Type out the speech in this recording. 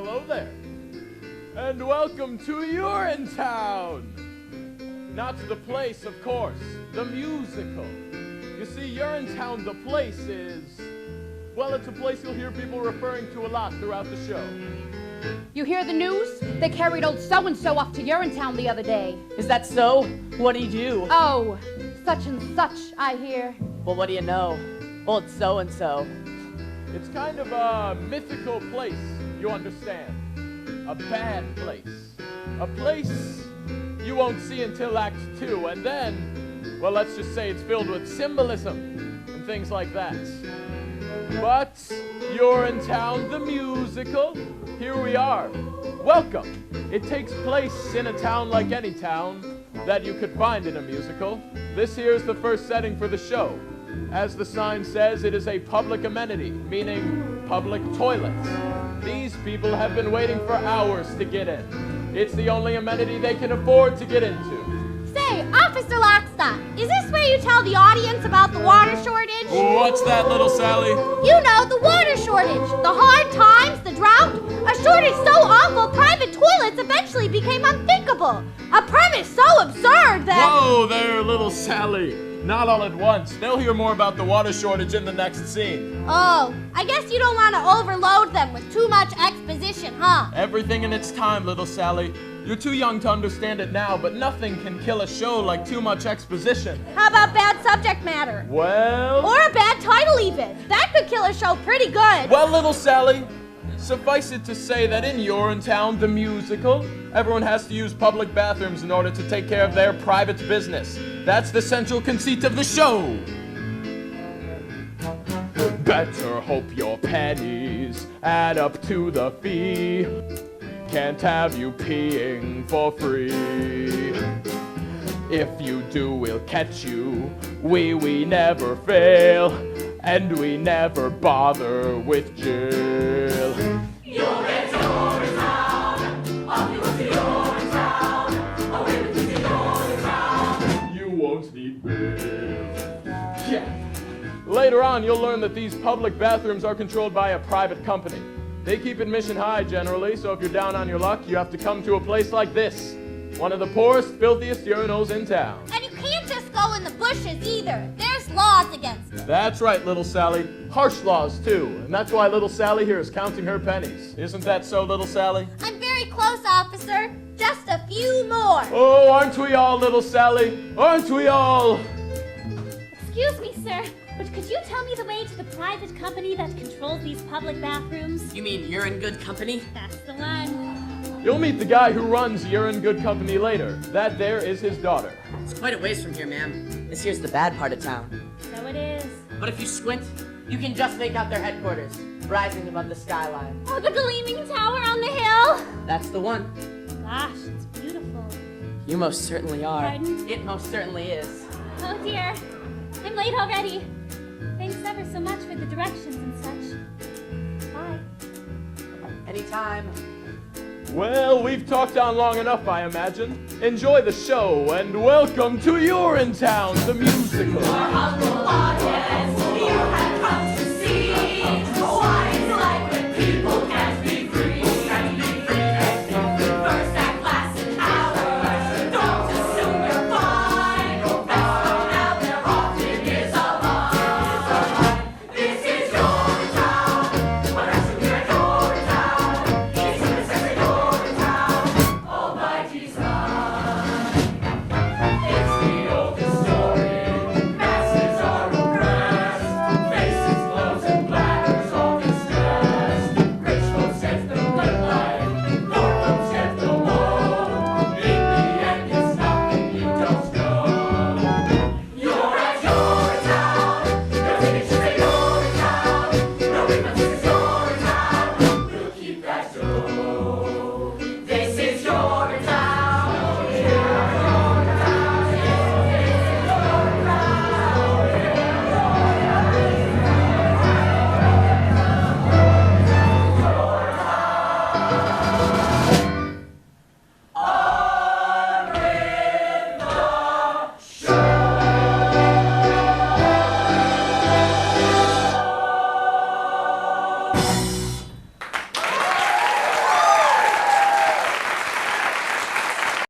Hello there. And welcome to Urinetown. Not the place, of course, the musical. You see, Urinetown, the place is... well, it's a place you'll hear people referring to a lot throughout the show. You hear the news? They carried old so-and-so off to Urinetown the other day. Is that so? What do you do? Oh, such and such, I hear. Well, what do you know? Old so-and-so. It's kind of a mythical place, you understand. A bad place. A place you won't see until Act 2, and then, well, let's just say it's filled with symbolism and things like that. But Urinetown, the musical, here we are. Welcome. It takes place in a town like any town that you could find in a musical. This here is the first setting for the show. As the sign says, it is a public amenity, meaning public toilets. These people have been waiting for hours to get in. It's the only amenity they can afford to get into. Say, Officer Lockstock, is this where you tell the audience about the water shortage? What's that, little Sally? You know, the water shortage, the hard times, the drought. A shortage so awful, private toilets eventually became unthinkable. A premise so absurd that... Whoa there, little Sally. Not all at once. They'll hear more about the water shortage in the next scene. Oh, I guess you don't want to overload them with too much exposition, huh? Everything in its time, little Sally. You're too young to understand it now, but nothing can kill a show like too much exposition. How about bad subject matter? Well... Or a bad title even. That could kill a show pretty good. well, little Sally, suffice it to say that in Urinetown, the musical, everyone has to use public bathrooms in order to take care of their private business. That's the central conceit of the show. Better hope your pennies add up to the fee. Can't have you peeing for free. If you do, we'll catch you. We never fail, and we never bother with jail. You'll get to Urinetown, off you will to Urinetown, away with you to Urinetown. You won't need bail. Yeah. Later on, you'll learn that these public bathrooms are controlled by a private company. They keep admission high generally, so if you're down on your luck, you have to come to a place like this. One of the poorest, filthiest urinals in town. And you can't just go in the bushes either. There's laws against it. That's right, little Sally. Harsh laws, too. And that's why little Sally here is counting her pennies. Isn't that so, little Sally? I'm very close, officer. Just a few more. Oh, aren't we all, little Sally? Aren't we all? Excuse me, sir, but could you tell me the way to the private company that controls these public bathrooms? You mean you're in good company? That's the one. You'll meet the guy who runs Urine Good Company later. That there is his daughter. It's quite a ways from here, ma'am. This here's the bad part of town. So it is. But if you squint, you can just make out their headquarters, rising above the skyline. Oh, the gleaming tower on the hill. That's the one. Gosh, it's beautiful. You most certainly are. Pardon? It most certainly is. Oh dear, I'm late already. Thanks ever so much for the directions and such. Bye. Anytime. Well, we've talked on long enough, I imagine. Enjoy the show, and welcome to Urinetown, the musical. Our humble audience, you have come to see why